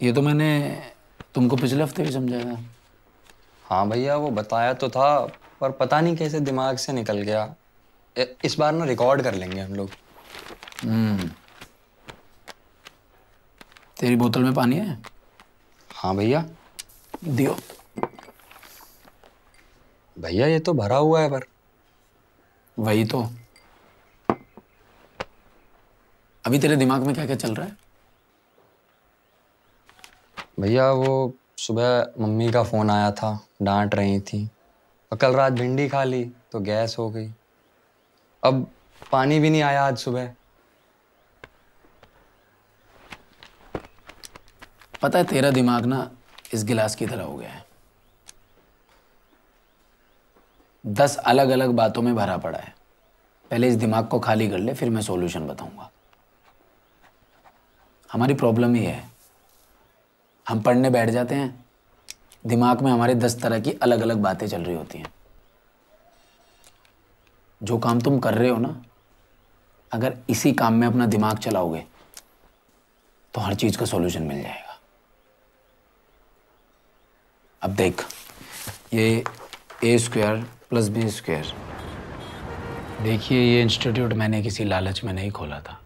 ये तो मैंने तुमको पिछले हफ्ते भी समझाया था। हाँ भैया, वो बताया तो था, पर पता नहीं कैसे दिमाग से निकल गया। इस बार ना रिकॉर्ड कर लेंगे हम लोग। हम्म। तेरी बोतल में पानी है? हाँ भैया। दियो। भैया ये तो भरा हुआ है पर। वही तो। अभी तेरे दिमाग में क्या क्या चल रहा है? भैया वो सुबह मम्मी का फोन आया था, डांट रही थी। और कल रात भिंडी खा ली तो गैस हो गई। अब पानी भी नहीं आया आज सुबह। पता है तेरा दिमाग ना इस गिलास की तरह हो गया है। 10 अलग अलग बातों में भरा पड़ा है। पहले इस दिमाग को खाली कर ले, फिर मैं सॉल्यूशन बताऊंगा। हमारी प्रॉब्लम ही है, हम पढ़ने बैठ जाते हैं, दिमाग में हमारे 10 तरह की अलग अलग बातें चल रही होती हैं। जो काम तुम कर रहे हो ना, अगर इसी काम में अपना दिमाग चलाओगे तो हर चीज का सॉल्यूशन मिल जाएगा। अब देख, ये a² + b²। देखिए, ये इंस्टीट्यूट मैंने किसी लालच में नहीं खोला था,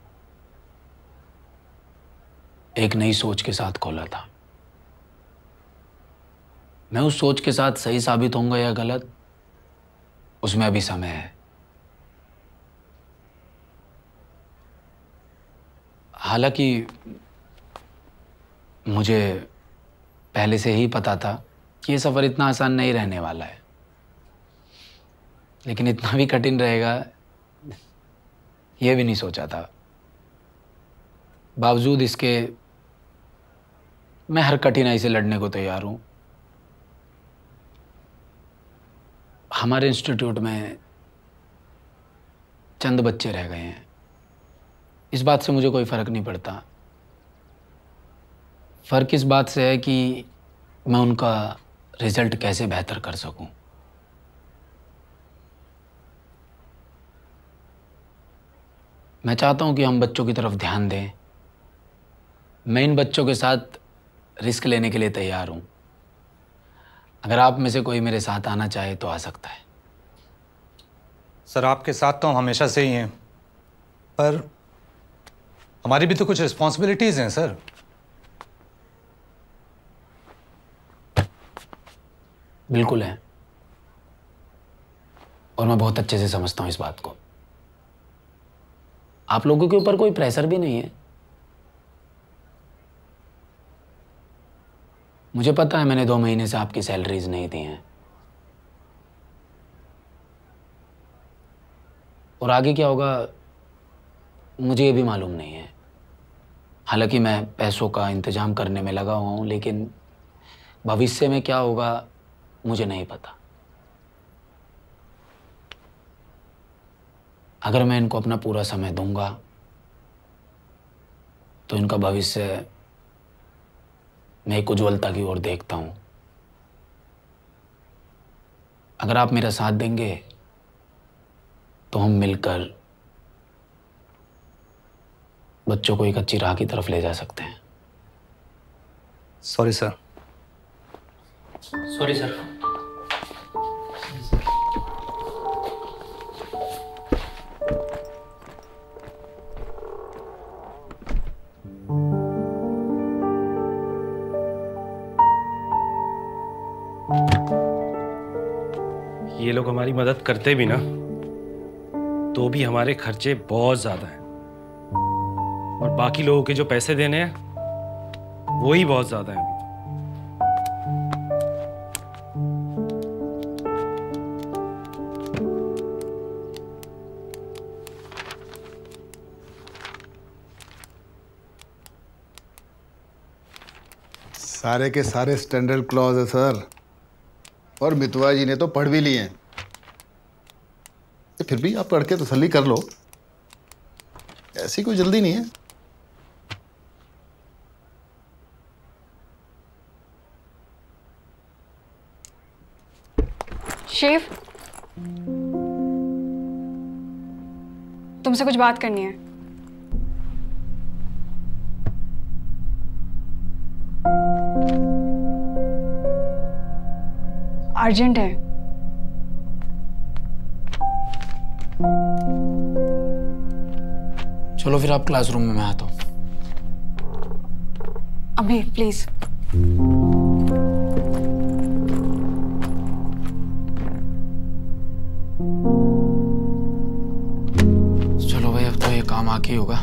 एक नई सोच के साथ खोला था। मैं उस सोच के साथ सही साबित होऊंगा या गलत, उसमें अभी समय है। हालांकि मुझे पहले से ही पता था कि ये सफ़र इतना आसान नहीं रहने वाला है, लेकिन इतना भी कठिन रहेगा ये भी नहीं सोचा था। बावजूद इसके मैं हर कठिनाई से लड़ने को तैयार हूँ। हमारे इंस्टीट्यूट में चंद बच्चे रह गए हैं, इस बात से मुझे कोई फ़र्क नहीं पड़ता। फ़र्क इस बात से है कि मैं उनका रिज़ल्ट कैसे बेहतर कर सकूं। मैं चाहता हूं कि हम बच्चों की तरफ ध्यान दें। मैं इन बच्चों के साथ रिस्क लेने के लिए तैयार हूं। अगर आप में से कोई मेरे साथ आना चाहे तो आ सकता है। सर, आपके साथ तो हम हमेशा से ही हैं, पर हमारी भी तो कुछ रिस्पॉन्सिबिलिटीज हैं सर। बिल्कुल है, और मैं बहुत अच्छे से समझता हूं इस बात को। आप लोगों के ऊपर कोई प्रेशर भी नहीं है। मुझे पता है मैंने 2 महीने से आपकी सैलरीज नहीं दी हैं, और आगे क्या होगा मुझे ये भी मालूम नहीं है। हालांकि मैं पैसों का इंतजाम करने में लगा हुआ हूं, लेकिन भविष्य में क्या होगा मुझे नहीं पता। अगर मैं इनको अपना पूरा समय दूंगा तो इनका भविष्य मैं एक उज्ज्वलता की ओर देखता हूं। अगर आप मेरा साथ देंगे तो हम मिलकर बच्चों को एक अच्छी राह की तरफ ले जा सकते हैं। Sorry sir. Sorry sir. ये लोग हमारी मदद करते भी ना, तो भी हमारे खर्चे बहुत ज्यादा हैं, और बाकी लोगों के जो पैसे देने हैं वो ही बहुत ज्यादा हैं। सारे के सारे स्टैंडर्ड क्लॉज है सर, और मितवा जी ने तो पढ़ भी लिए हैं। तो फिर भी आप पढ़ के तसल्ली कर लो, ऐसी कोई जल्दी नहीं है। शिव, तुमसे कुछ बात करनी है। अर्जेंट है। चलो फिर आप क्लासरूम में, मैं आता हूँ। अभी प्लीज। चलो भाई, अब तो ये काम आके ही होगा।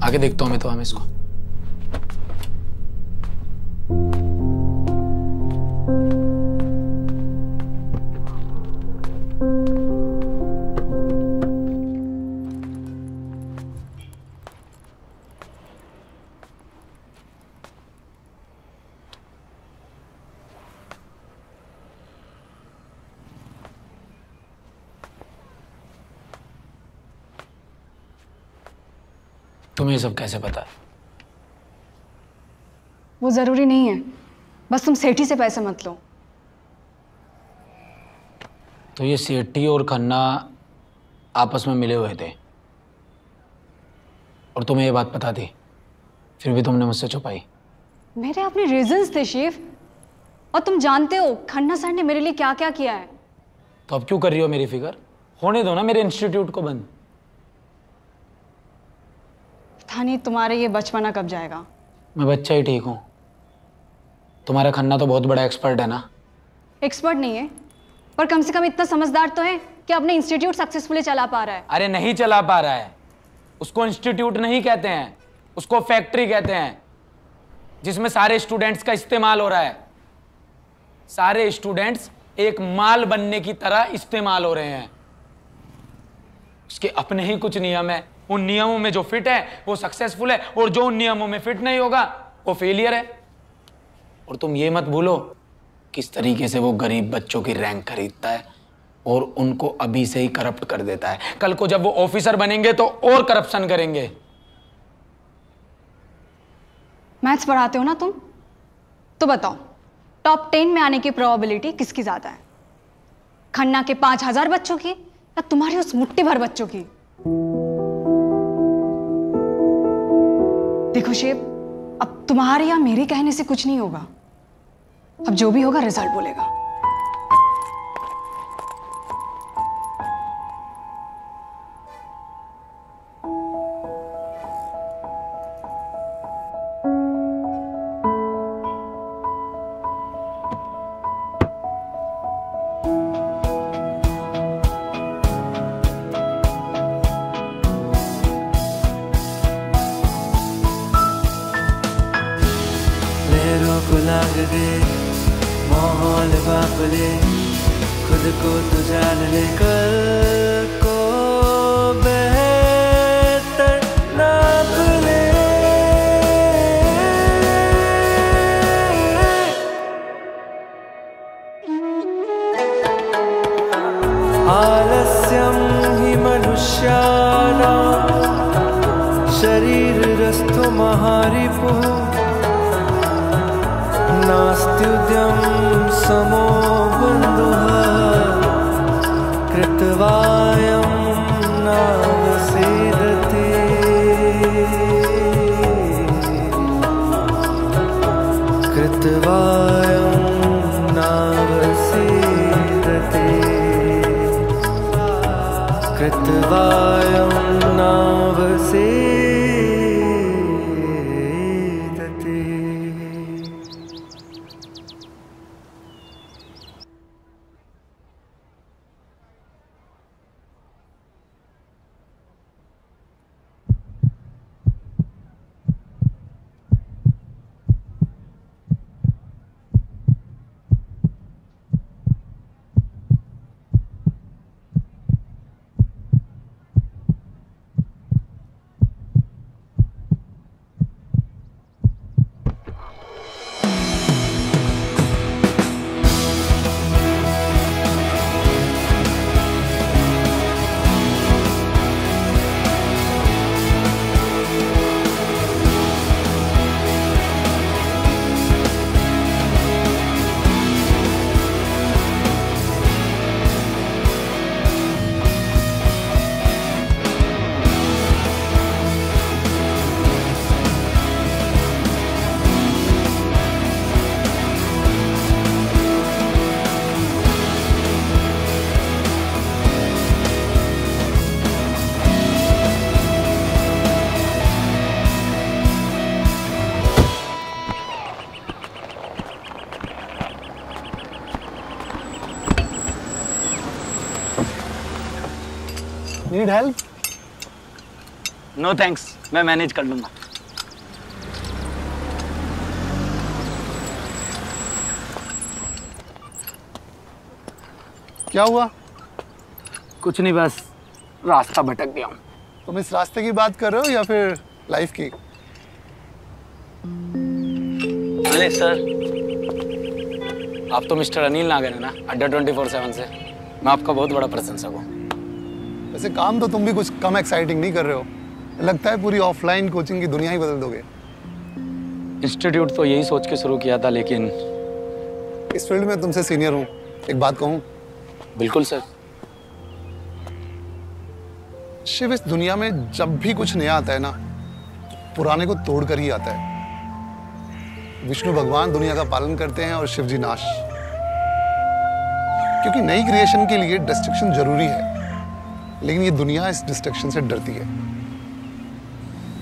आगे देखता हूँ मैं तो, हम इसको। तुम्हें ये सब कैसे पता है? वो जरूरी नहीं है, बस तुम सेठी से पैसे मत लो। तो ये सेठी और खन्ना आपस में मिले हुए थे और तुम्हें ये बात पता थी, फिर भी तुमने मुझसे छुपाई? मेरे अपने रीजंस थे शिव, और तुम जानते हो खन्ना सर ने मेरे लिए क्या क्या किया है। तो अब क्यों कर रही हो मेरी फिक्र? होने दो ना मेरे इंस्टीट्यूट को बंद। पता नहीं तुम्हारे ये बचपना कब जाएगा। मैं बच्चा ही ठीक हूँ। तुम्हारा खन्ना तो बहुत बड़ा एक्सपर्ट है ना? एक्सपर्ट नहीं है, पर कम से कम इतना समझदार तो है कि अपने इंस्टीट्यूट सक्सेसफुली चला पा रहा है। अरे नहीं चला पा रहा है, उसको इंस्टीट्यूट नहीं कहते हैं, उसको फैक्ट्री कहते हैं, जिसमें सारे स्टूडेंट्स का इस्तेमाल हो रहा है। सारे स्टूडेंट्स एक माल बनने की तरह इस्तेमाल हो रहे हैं। उसके अपने ही कुछ नियम है, उन नियमों में जो फिट है वो सक्सेसफुल है, और जो उन नियमों में फिट नहीं होगा वो फेलियर है। और तुम ये मत भूलो किस तरीके से वो गरीब बच्चों की रैंक खरीदता है और उनको अभी से ही करप्ट कर देता है। कल को जब वो ऑफिसर बनेंगे तो और करप्शन करेंगे। मैथ्स पढ़ाते हो ना तुम, तो बताओ टॉप 10 में आने की प्रोबेबिलिटी किसकी ज्यादा है? खन्ना के 5000 बच्चों की या तुम्हारी उस मुट्ठी भर बच्चों की? देखो शिव, अब तुम्हारे या मेरे कहने से कुछ नहीं होगा। अब जो भी होगा रिजल्ट बोलेगा। लहरों को लाग दे माहौल बापले, खुद को तो जान ले, कल को बेहतर नाप ले। आलस्यं हि मनुष्याणां शरीरस्थो महारिपुः, नास्त्युद्यं समो बन्धुः, कृतवायं नावसेदते। कृतवायं नावसेदते। कृतवायं नावसेदते। Need help? नो थैंक्स, मैं मैनेज कर लूंगा। क्या हुआ? कुछ नहीं, बस रास्ता भटक गया हूँ। तुम इस रास्ते की बात कर रहे हो या फिर लाइफ की? अरे सर, आप तो मिस्टर अनिल नागर है ना, अड्डा 24/7 से। मैं आपका बहुत बड़ा प्रशंसक हूँ। वैसे काम तो तुम भी कुछ कम एक्साइटिंग नहीं कर रहे हो। लगता है पूरी ऑफलाइन कोचिंग की दुनिया ही बदल दोगे। इंस्टीट्यूट तो यही सोच के शुरू किया था, लेकिन इस फील्ड में तुमसे सीनियर हूँ, एक बात कहूँ? बिल्कुल सर। शिव, इस दुनिया में जब भी कुछ नया आता है ना, पुराने को तोड़ कर ही आता है। विष्णु भगवान दुनिया का पालन करते हैं और शिव जी नाश, क्योंकि नई क्रिएशन के लिए डिस्ट्रक्शन जरूरी है, लेकिन ये दुनिया इस डिस्ट्रक्शन से डरती है।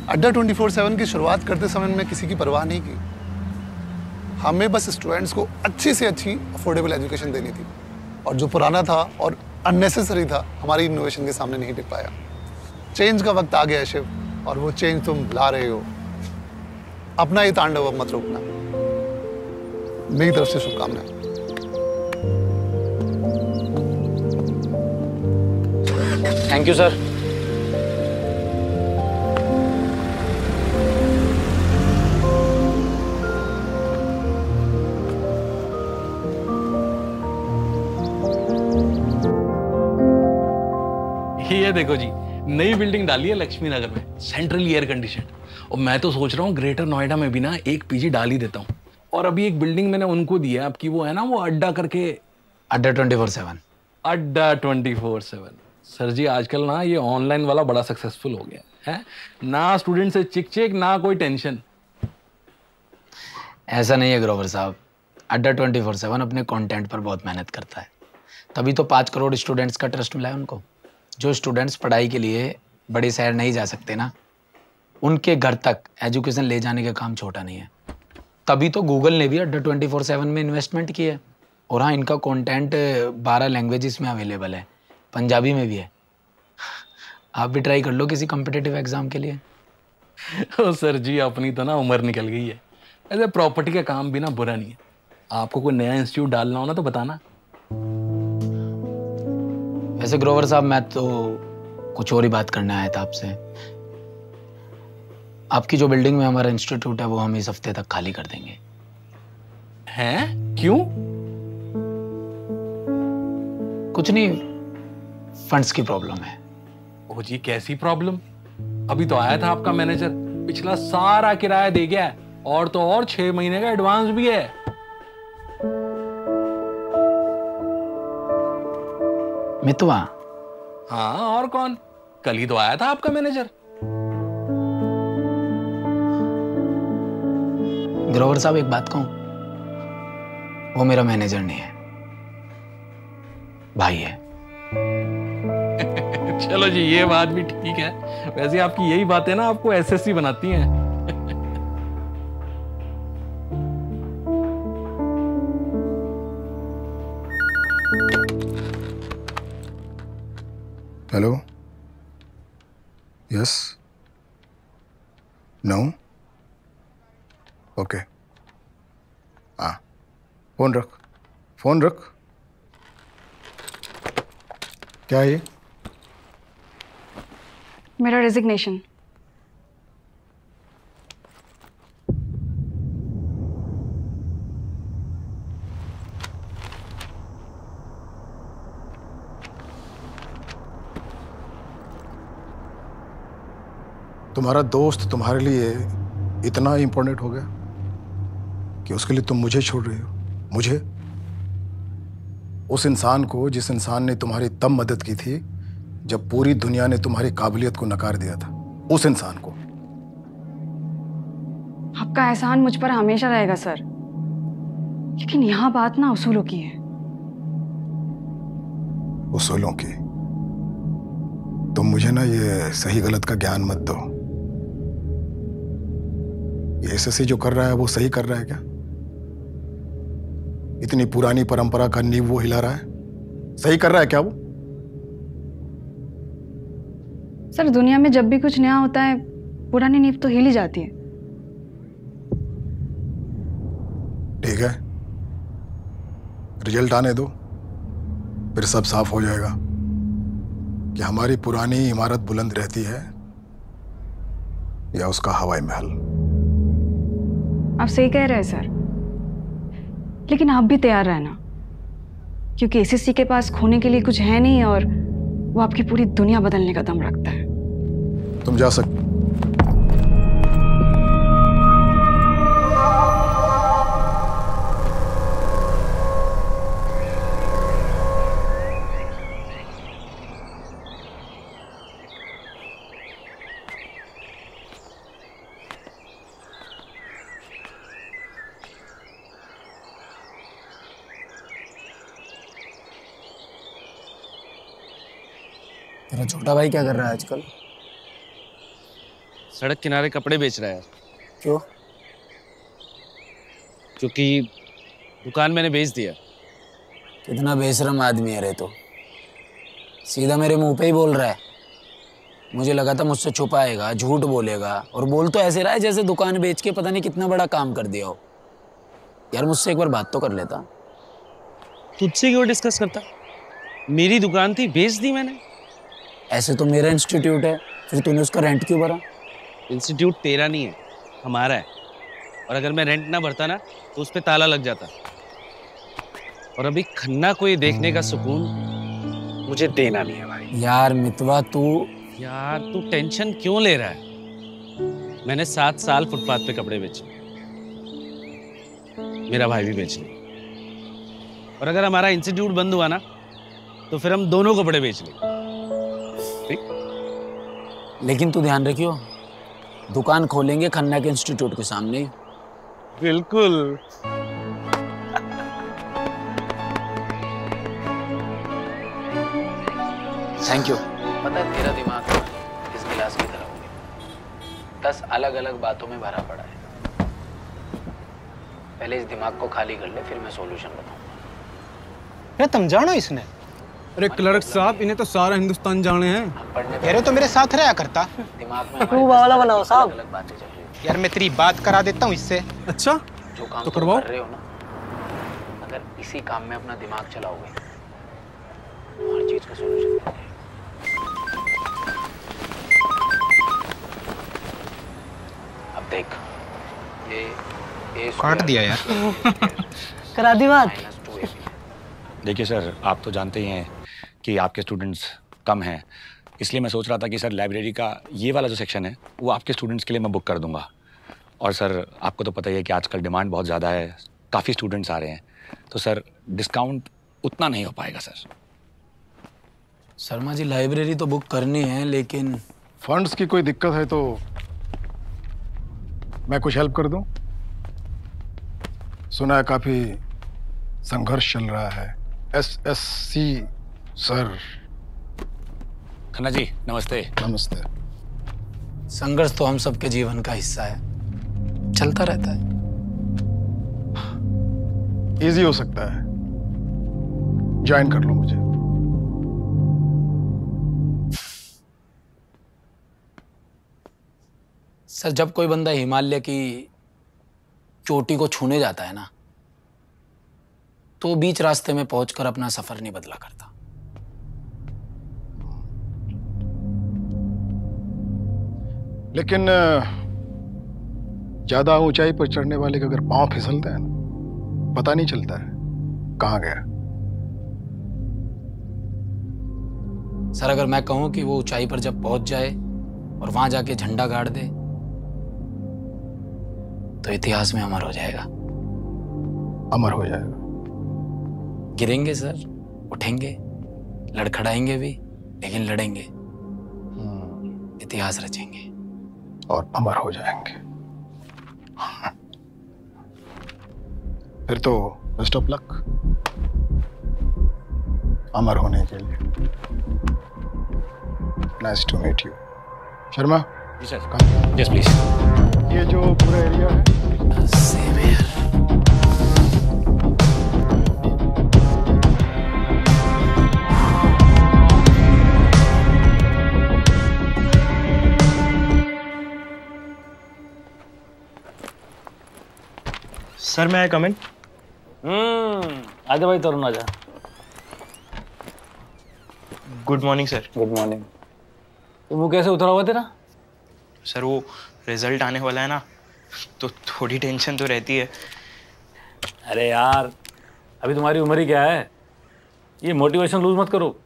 अड्डा 24/7 की शुरुआत करते समय मैं किसी की परवाह नहीं की। हमें बस स्टूडेंट्स को अच्छी से अच्छी अफोर्डेबल एजुकेशन देनी थी, और जो पुराना था और अननेसेसरी था हमारी इनोवेशन के सामने नहीं टिक पाया। चेंज का वक्त आ गया है शिव, और वो चेंज तुम ला रहे हो। अपना ये तांडव अब मत रोकना। मेरी तरफ से शुभकामनाएं। Thank you sir. ये देखो जी, नई बिल्डिंग डाली है लक्ष्मी नगर में, सेंट्रल एयर कंडीशन। और मैं तो सोच रहा हूँ ग्रेटर नोएडा में भी ना एक पीजी डाल ही देता हूँ। और अभी एक बिल्डिंग मैंने उनको दी है आपकी, वो है ना वो अड्डा करके, अड्डा 24/7। अड्डा 24/7। सर जी आजकल ना ये ऑनलाइन वाला बड़ा सक्सेसफुल हो गया है ना, स्टूडेंट से चिक चिक ना कोई टेंशन। ऐसा नहीं है ग्रोवर साहब, अड्डा 24/7 अपने कंटेंट पर बहुत मेहनत करता है, तभी तो 5 करोड़ स्टूडेंट्स का ट्रस्ट मिला है उनको। जो स्टूडेंट्स पढ़ाई के लिए बड़े शहर नहीं जा सकते ना, उनके घर तक एजुकेशन ले जाने का काम छोटा नहीं है। तभी तो गूगल ने भी अड्डा 24/7 में इन्वेस्टमेंट की है। और हाँ, इनका कंटेंट 12 लैंग्वेजेस में अवेलेबल है, पंजाबी में भी है। आप भी ट्राई कर लो किसी कॉम्पिटिटिव एग्जाम के लिए। ओ सर जी, अपनी तो ना उम्र निकल गई है। ऐसे प्रॉपर्टी का काम भी ना बुरा नहीं है। आपको कोई नया इंस्टीट्यूट डालना हो ना तो बताना। वैसे ग्रोवर साहब, मैं तो कुछ और ही बात करने आया था आपसे। आपकी जो बिल्डिंग में हमारा इंस्टीट्यूट है वो हम इस हफ्ते तक खाली कर देंगे। हैं? क्यों? कुछ नहीं, फंड्स की प्रॉब्लम है। ओ जी, कैसी प्रॉब्लम? अभी तो आया था आपका मैनेजर, पिछला सारा किराया दे गया है, और तो और 6 महीने का एडवांस भी है। मितवा? हाँ, और कौन? कल ही तो आया था आपका मैनेजर। ग्रोवर साहब, एक बात कहूं, वो मेरा मैनेजर नहीं है, भाई है। चलो जी, ये बात भी ठीक है। वैसे आपकी यही बातें ना आपको एसएससी बनाती हैं। हेलो, यस, नो, ओके, हाँ, फोन रख, फोन रख। क्या है ये? मेरा रेजिग्नेशन। तुम्हारा दोस्त तुम्हारे लिए इतना इम्पोर्टेंट हो गया कि उसके लिए तुम मुझे छोड़ रही हो? मुझे? उस इंसान को जिस इंसान ने तुम्हारी तब मदद की थी जब पूरी दुनिया ने तुम्हारी काबिलियत को नकार दिया था, उस इंसान को। आपका एहसान मुझ पर हमेशा रहेगा सर, लेकिन यहाँ बात ना उसूलों की है। उसूलों की? तुम मुझे ना ये सही गलत का ज्ञान मत दो। ये एसएससी जो कर रहा है वो सही कर रहा है क्या? इतनी पुरानी परंपरा का नींव वो हिला रहा है, सही कर रहा है क्या वो? सर दुनिया में जब भी कुछ नया होता है पुरानी नींव तो हिल ही जाती है। ठीक है, रिजल्ट आने दो, फिर सब साफ हो जाएगा कि हमारी पुरानी इमारत बुलंद रहती है या उसका हवाई महल। आप सही कह रहे हैं सर, लेकिन आप भी तैयार रहना, क्योंकि एसीसी के पास खोने के लिए कुछ है नहीं और वो आपकी पूरी दुनिया बदलने का दम रखता है। तुम जा सकते। तेरा छोटा भाई क्या कर रहा है आजकल? सड़क किनारे कपड़े बेच रहा है। क्यों? क्योंकि दुकान मैंने बेच दिया। कितना बेशरम आदमी है रे तो, सीधा मेरे मुंह पे ही बोल रहा है। मुझे लगा था मुझसे छुपाएगा, झूठ बोलेगा, और बोल तो ऐसे रहा है जैसे दुकान बेच के पता नहीं कितना बड़ा काम कर दिया हो। यार मुझसे एक बार बात तो कर लेता। तुझसे क्यों डिस्कस करता? मेरी दुकान थी, बेच दी मैंने। ऐसे तो मेरा इंस्टीट्यूट है, फिर तूने उसका रेंट क्यों भरा? इंस्टीट्यूट तेरा नहीं है, हमारा है, और अगर मैं रेंट ना भरता ना तो उस पे ताला लग जाता। और अभी खन्ना को ये देखने का सुकून मुझे देना नहीं है भाई। यार मितवा यार तू टेंशन क्यों ले रहा है? मैंने 7 साल फुटपाथ पे कपड़े बेचे, मेरा भाई भी बेच ले, और अगर हमारा इंस्टीट्यूट बंद हुआ ना तो फिर हम दोनों कपड़े बेच लेंगे। लेकिन तू ध्यान रखियो, दुकान खोलेंगे खन्ना के इंस्टीट्यूट के सामने ही। बिल्कुल। Thank you. पता है तेरा दिमाग इस गिलास की तरह हो गया, 10 अलग अलग बातों में भरा पड़ा है। पहले इस दिमाग को खाली कर ले, फिर मैं सॉल्यूशन बताऊंगा। अरे तुम जानो इसने? अरे क्लर्क साहब, इन्हें तो सारा हिंदुस्तान जाने हैं। अरे तो मेरे साथ रहा करता। दिमाग में वाला बनाओ साहब, अलग बातें चल रही। यार मैं तेरी बात करा देता हूँ इससे। अच्छा जो काम तो करवाओ। कर रहे हो ना, अगर इसी काम में अपना दिमाग चलाओगे तो हर चीज का सॉल्यूशन मिल जाएगा। अब देख, ये काट दिया यार। करा दी बात। देखिए सर, आप तो जानते ही हैं कि आपके स्टूडेंट्स कम हैं, इसलिए मैं सोच रहा था कि सर लाइब्रेरी का ये वाला जो सेक्शन है वो आपके स्टूडेंट्स के लिए मैं बुक कर दूंगा। और सर आपको तो पता ही है कि आजकल डिमांड बहुत ज़्यादा है, काफ़ी स्टूडेंट्स आ रहे हैं, तो सर डिस्काउंट उतना नहीं हो पाएगा सर। शर्मा जी, लाइब्रेरी तो बुक करनी है, लेकिन फंड्स की कोई दिक्कत है तो मैं कुछ हेल्प कर दूं? सुना है काफी संघर्ष चल रहा है। SSC sir. खन्ना जी नमस्ते। नमस्ते। संघर्ष तो हम सबके जीवन का हिस्सा है, चलता रहता है। इजी हो सकता है, ज्वाइन कर लो मुझे। सर, जब कोई बंदा हिमालय की चोटी को छूने जाता है ना, तो बीच रास्ते में पहुंचकर अपना सफर नहीं बदला करता। लेकिन ज्यादा ऊंचाई पर चढ़ने वाले का अगर पांव फिसलता है ना, पता नहीं चलता है कहां गया। सर, अगर मैं कहूं कि वो ऊंचाई पर जब पहुंच जाए और वहां जाके झंडा गाड़ दे तो इतिहास में अमर हो जाएगा। अमर हो जाएगा। गिरेंगे सर, उठेंगे, लड़खड़ाएंगे भी, लेकिन लड़ेंगे, इतिहास रचेंगे और अमर हो जाएंगे। फिर तो बेस्ट ऑफ लक अमर होने के लिए। Nice to meet you. Sharma. जी सर। Yes please. ये जो पूरा एरिया है सेम है। सर मैं कम इन? आजा भाई तरुण आजा। Good morning sir. Good morning. तो मुँह कैसे उतरा हुआ तेरा? सर वो रिजल्ट आने वाला है ना, तो थोड़ी टेंशन तो रहती है। अरे यार अभी तुम्हारी उम्र ही क्या है, ये मोटिवेशन लूज मत करो।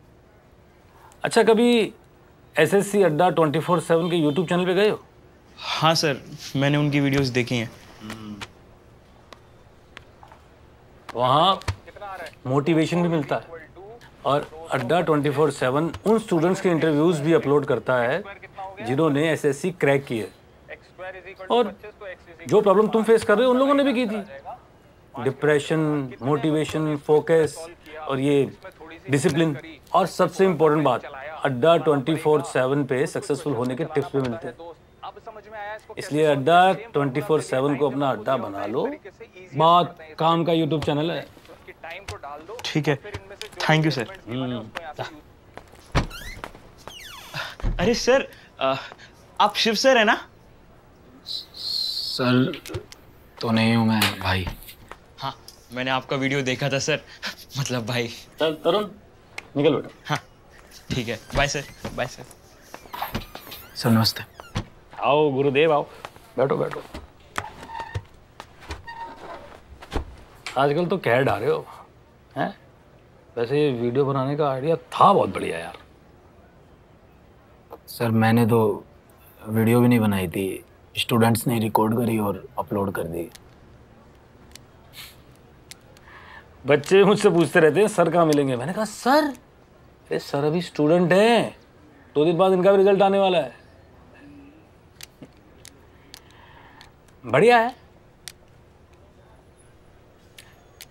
अच्छा कभी एसएससी अड्डा 24/7 के यूट्यूब चैनल पे गए हो? हाँ सर, मैंने उनकी वीडियोस देखी हैं। वहाँ मोटिवेशन भी मिलता है और अड्डा 24/7 उन स्टूडेंट्स के इंटरव्यूज भी अपलोड करता है जिन्होंने एसएससी क्रैक की है, और जो प्रॉब्लम तुम फेस कर रहे हो उन लोगों ने भी की थी। डिप्रेशन, मोटिवेशन, फोकस और ये डिसिप्लिन, और सबसे इम्पोर्टेंट बात अड्डा 24/7 पे सक्सेसफुल होने के टिप्स भी मिलते हैं। इसलिए अड्डा 24/7 को अपना अड्डा बना लो, बहुत काम का यूट्यूब चैनल है। ठीक है, थैंक यू सर। अरे सर आप शिव सर है ना? सर तो नहीं हूँ मैं भाई। हाँ मैंने आपका वीडियो देखा था सर, मतलब भाई। चल तरुण निकल बेटा। हाँ ठीक है, bye sir. Bye sir. Sir नमस्ते। आओ गुरुदेव आओ, बैठो बैठो। आजकल तो कह डाल रहे हो हैं? वैसे ये वीडियो बनाने का आइडिया था बहुत बढ़िया यार। सर मैंने तो वीडियो भी नहीं बनाई थी, स्टूडेंट्स ने रिकॉर्ड करी और अपलोड कर दी। बच्चे मुझसे पूछते रहते हैं सर कहाँ मिलेंगे। मैंने कहा सर, अरे सर अभी स्टूडेंट हैं, 2 दिन बाद इनका भी रिजल्ट आने वाला है। बढ़िया है,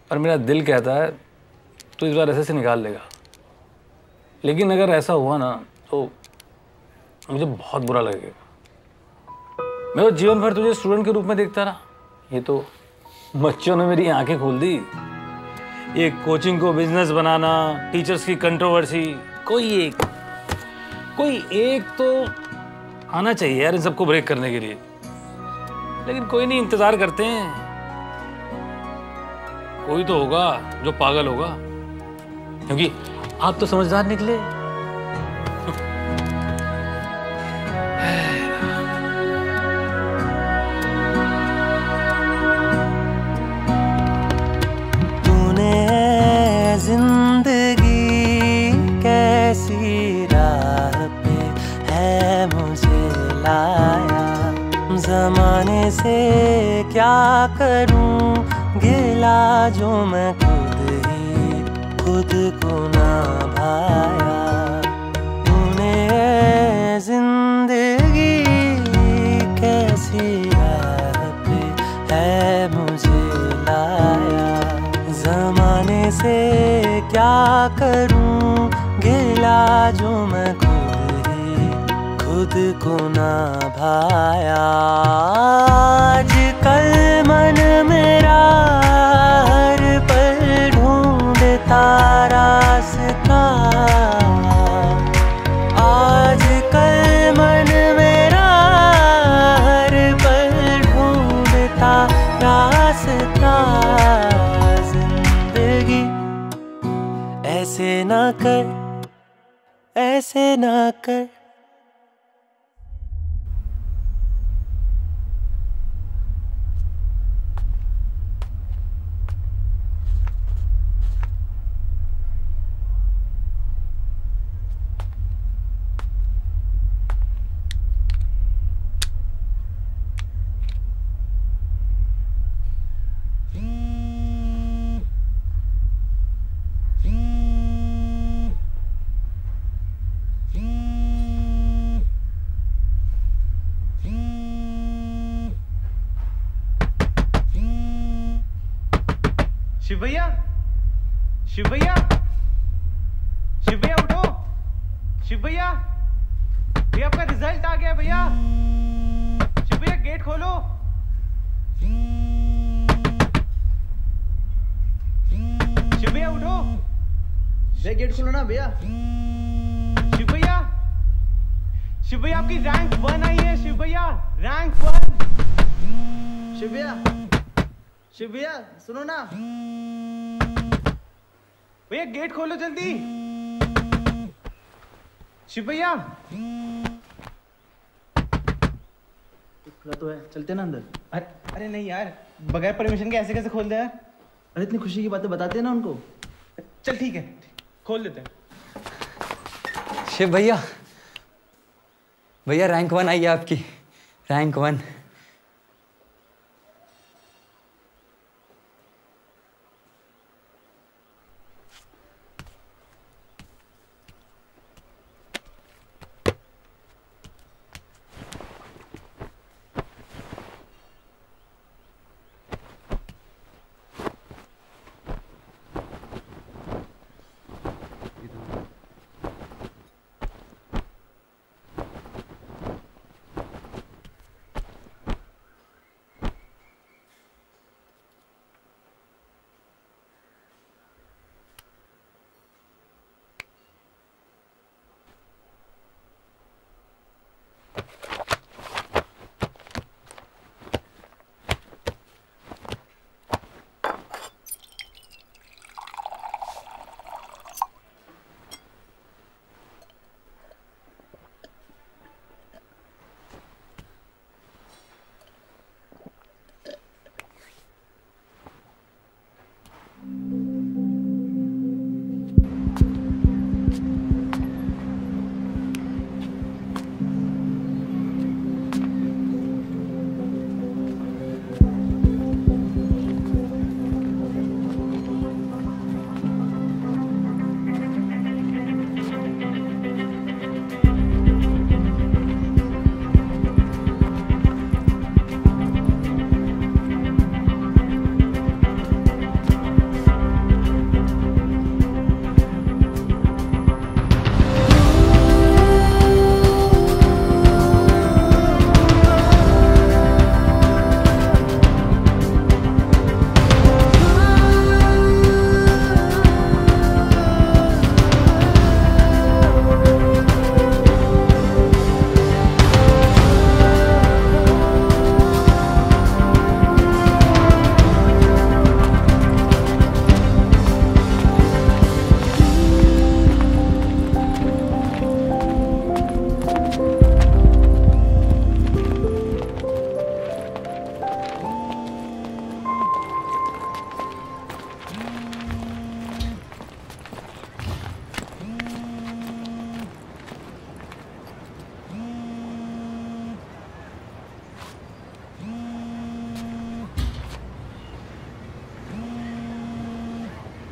पर मेरा दिल कहता है तो इस बार ऐसे निकाल लेगा। लेकिन अगर ऐसा हुआ ना तो मुझे बहुत बुरा लगेगा। मैं तो जीवन भर तुझे स्टूडेंट के रूप में देखता रहा, ये तो बच्चों ने मेरी आंखें खोल दी। ये कोचिंग को बिजनेस बनाना, टीचर्स की कंट्रोवर्सी, कोई एक तो आना चाहिए यार इन सबको ब्रेक करने के लिए। लेकिन कोई नहीं, इंतजार करते हैं, कोई तो होगा जो पागल होगा, क्योंकि आप तो समझदार निकले। तूने जिंदगी कैसी राह पे है मुझे लाया, जमाने से क्या करूं गिला जो मैं खुद को ना भाया। तूने जिंदगी कैसी राह पे है मुझे लाया, जमाने से क्या करूं गिला जो मैं खुद को ना भाया। आजकल मन मेरा हर पल ढूंढता रास्ता, आजकल मन मेरा हर पल ढूंढता रास्ता। जिंदगी ऐसे ना कर, ऐसे ना कर। शिव भैया, शिव भैया, शिव भैया उठो, शिव भैया, भैया आपका रिजल्ट आ गया भैया। शिव भैया गेट खोलो। शिव भैया उठो, भैया गेट खोलो ना भैया। शिव भैया, शिव भैया आपकी रैंक 1 आई है। शिव भैया रैंक 1। शिव भैया, शिव भैया सुनो ना भैया, गेट खोलो जल्दी। शिव भैया खुला तो है, चलते ना अंदर। अरे नहीं यार, बगैर परमिशन के ऐसे कैसे खोल दे यार। अरे इतनी खुशी की बातें बताते हैं ना उनको। चल ठीक है, खोल देते हैं। शिव भैया, भैया रैंक 1 आई है आपकी, रैंक 1।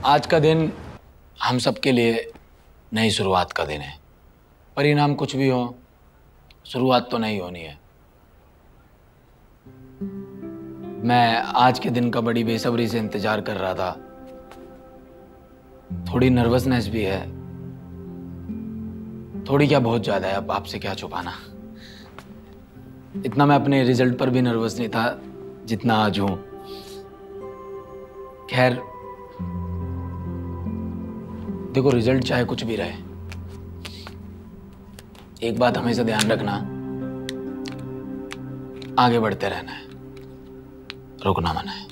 आज का दिन हम सब के लिए नई शुरुआत का दिन है। परिणाम कुछ भी हो, शुरुआत तो नहीं होनी है। मैं आज के दिन का बड़ी बेसब्री से इंतजार कर रहा था। थोड़ी नर्वसनेस भी है, थोड़ी क्या बहुत ज्यादा है। अब आपसे क्या छुपाना। इतना मैं अपने रिजल्ट पर भी नर्वस नहीं था जितना आज हूं। खैर देखो, रिजल्ट चाहे कुछ भी रहे, एक बात हमेशा ध्यान रखना, आगे बढ़ते रहना है, रुकना मना है।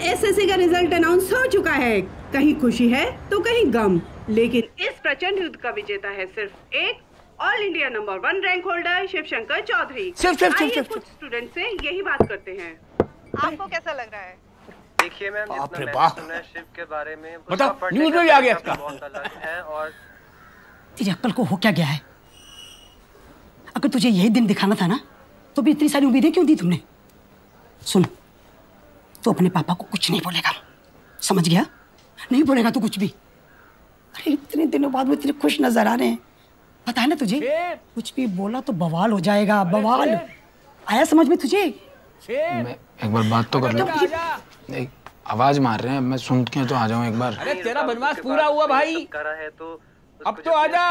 एसएससी का रिजल्ट अनाउंस हो चुका है। कहीं खुशी है तो कहीं गम, लेकिन इस प्रचंड युद्ध का विजेता है सिर्फ एक all India number 1 rank holder Shivshankar Chaudhary. आइए कुछ स्टूडेंट से यही बात करते हैं। आपको कैसा लग रहा है? देखिए मैम, जितना मैंने सुना है शिव के बारे में, बताओ न्यूज़ में भी आ गया इसका। बहुत अलग है। और तेरी अक्ल को हो क्या गया है? अगर तुझे यही दिन दिखाना था ना, तो भी इतनी सारी उम्मीदें क्यों दी तुमने? सुन, तो अपने पापा को कुछ नहीं बोलेगा, समझ गया? नहीं बोलेगा तो कुछ भी। अरे इतने दिनों बाद वो इतने खुश नजर आ रहे हैं, पता है ना तुझे? कुछ भी बोला तो बवाल हो जाएगा, बवाल। आया समझ में तुझे? मैं एक बार बात तो कर लो। आवाज मार रहे हैं, मैं सुन के तो आ जाऊं एक बार। अरे तेरा बनवास पूरा हुआ भाई। करा है तो अब तो आजा।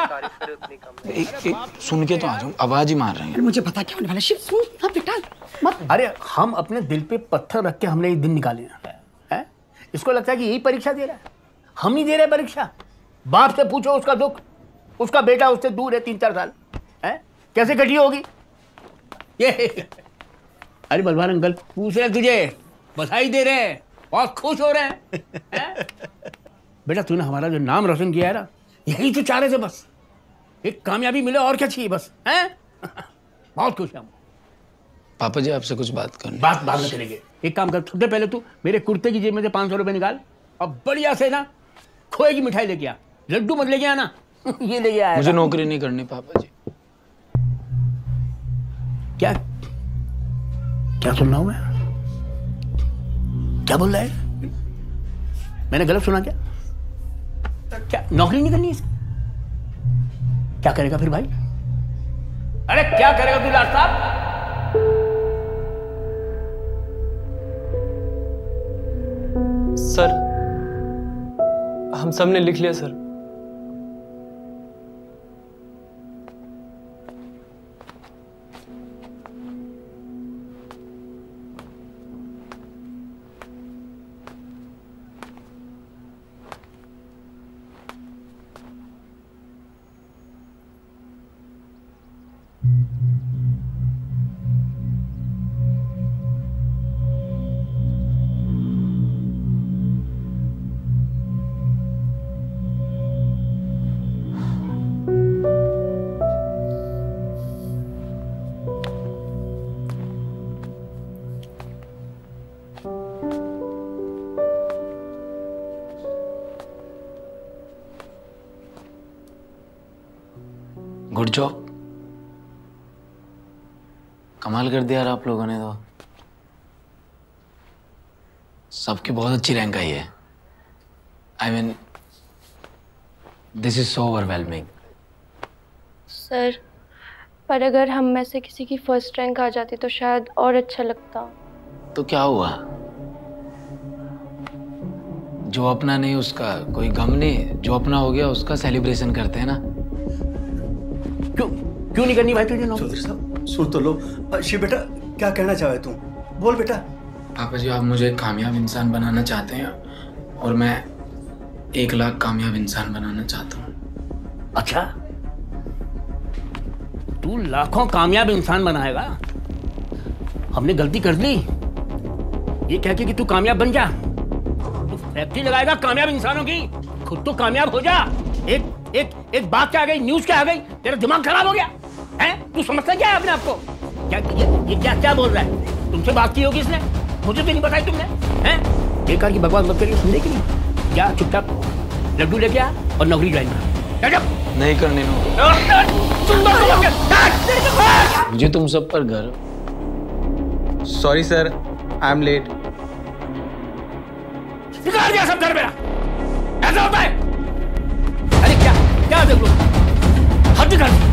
सुन के तो आ जाऊं, आवाज ही मार रहे हैं। मुझे पता क्या होने वाला। शिव सुन ना बेटा मत। अरे हम अपने दिल पे पत्थर रख के हमने ये दिन निकाले हैं। इसको लगता है कि यही परीक्षा दे रहा है। हम नहीं दे रहे परीक्षा। बाप से पूछो उसका दुख, उसका बेटा उससे दूर है 3-4 साल है, कैसे कटी होगी ये। अरे बलवान अंकल पूछ रहे तुझे, बधाई दे रहे हैं, बहुत खुश हो रहे हैं। बेटा तूने हमारा जो नाम रोशन किया है ना, यही तो चाह रहे थे बस, एक कामयाबी मिले और क्या चाहिए बस हैं। बहुत खुश है हम। पापा जी आपसे कुछ बात करनी। बात बाद में करेंगे। एक काम कर, सबसे पहले तू मेरे कुर्ते की जेब में से 500 रुपए निकाल और बढ़िया से ना खोए की मिठाई लेके आ। लड्डू मत लेके आना। ये लेके आया। मुझे नौकरी नहीं करनी पापा जी। क्या क्या सुन रहा हूं मैं? क्या बोल रहा है? मैंने गलत सुना क्या? क्या नौकरी नहीं करनी इसकी? क्या करेगा फिर भाई? अरे क्या करेगा तू लाट साहब? सर हम सब ने लिख लिया सर। गुड जॉब, कमाल कर दिया यार आप लोगों ने तो। सबकी बहुत अच्छी रैंक आई है। I mean this is so overwhelming. Sir पर अगर हम में से किसी की फर्स्ट रैंक आ जाती तो शायद और अच्छा लगता। तो क्या हुआ, जो अपना नहीं उसका कोई गम नहीं, जो अपना हो गया उसका सेलिब्रेशन करते हैं ना। क्यों नहीं करनी भाई तुझे नौकरी? चौधरी साहब सुन तो लो। शिव बेटा क्या कहना चाहे तू, बोल बेटा। पापा जी आप मुझे कामयाब इंसान बनाना चाहते हैं और मैं 1 लाख कामयाब इंसान बनाना चाहता हूँ। अच्छा तू लाखों कामयाब इंसान बनाएगा? हमने गलती कर दी ये कह के कि तू कामयाब बन जा। तू फैक्ट्री लगाएगा कामयाब इंसानों की, खुद तो कामयाब हो जा। एक बात क्या आ गई, न्यूज क्या आ गई, तेरा दिमाग खराब हो गया है? तू समझता क्या है अपने आप को? क्या ये क्या बोल रहा है? तुमसे बात की होगी इसने, मुझे तो नहीं बताई तुमने हैं? बेकार की बकवास मत करिए, सुनने की नहीं। क्या चुपचाप लड्डू लेके आ और नौकरी ज्वाइन कर। नहीं करने मुझे तुम सब पर गर्व। Sorry sir I am late. निकाल दिया सब घर मेरा, ऐसा होता है? अरे क्या देख लो, हद कर दी।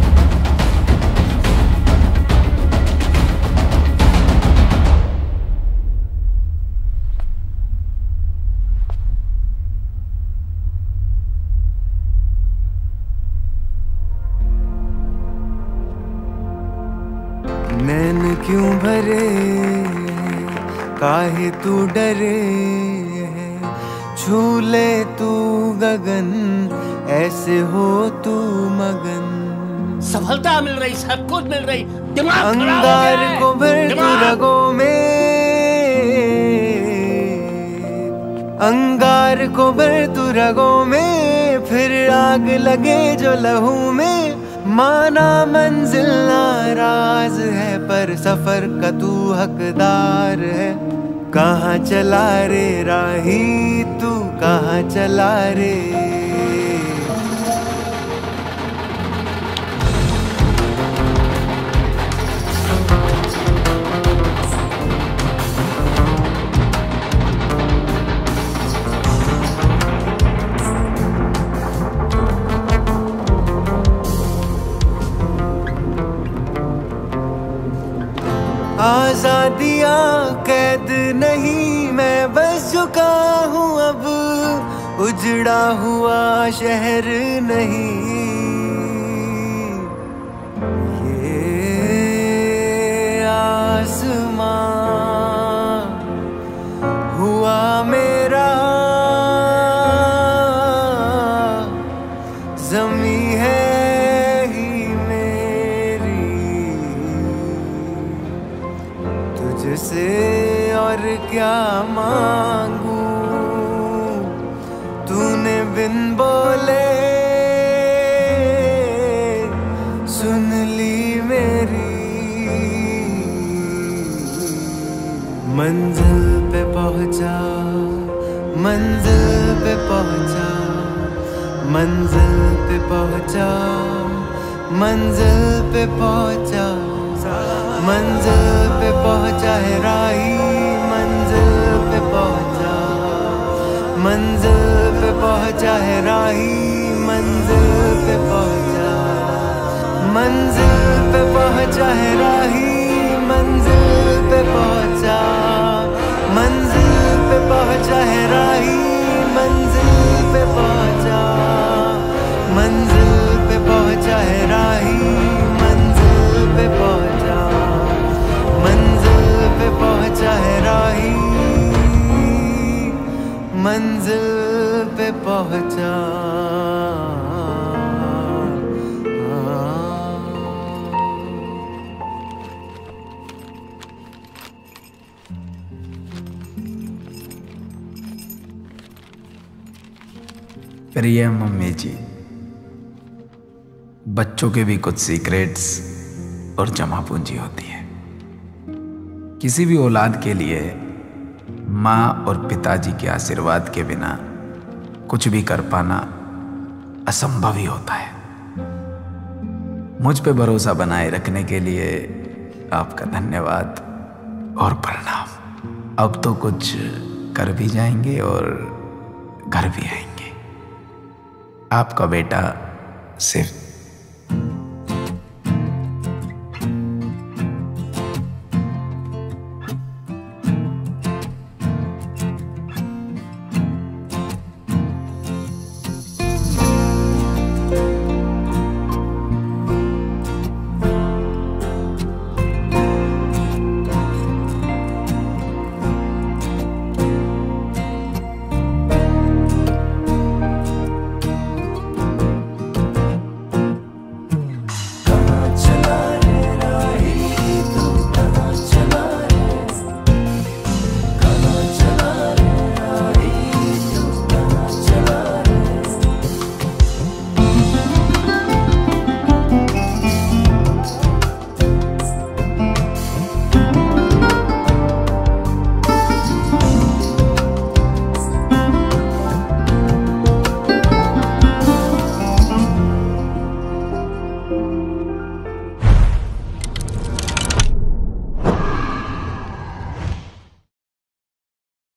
नैन क्यों भरे काहे तू डरे है, छू ले तू गगन ऐसे हो तू मगन। सफलता मिल रही, सब कुछ मिल रही, दिमाग अंगार को भर तू रगों में, अंगार को भर तू रगों में, फिर आग लगे जो लहू में। माना मंजिल नाराज है पर सफर का तू हकदार है। कहाँ चला रे राही तू, कहाँ चला रे। आजादियाँ कैद नहीं, मैं बस चुका हूँ अब उजड़ा हुआ शहर नहीं, ये आसमां हुआ मेरा, ज़मीं है ही मेरी, तुझसे और क्या मांगू, तूने बिन बोले सुन ली मेरी। मंजिल पे पहुंचा, मंजिल पे पहुंचा, मंजिल पे पहुंचा, मंजिल पे पहुंचा, मंजिल पे पहुंचा है राही, मंजिल पे पहुंचा, मंजिल पे पहुंचा है राही, मंजिल पे पहुंचा, मंजिल पे पहुंचा है राही, मंजिल पे पहुंचा, मंजिल पे पहुंचा है राही, मंजिल पे पहुंचा, मंजिल पे पहुंचा है राही, मंजिल पे पहुंचा, मंजिल पे पहुंचा है राही, मंजिल पे पहुंचा। प्रिय मम्मी जी, बच्चों के भी कुछ सीक्रेट्स और जमा पूंजी होती है। किसी भी औलाद के लिए माँ और पिताजी के आशीर्वाद के बिना कुछ भी कर पाना असंभव ही होता है। मुझ पे भरोसा बनाए रखने के लिए आपका धन्यवाद और प्रणाम। अब तो कुछ कर भी जाएंगे और घर भी आएंगे। आपका बेटा सिर्फ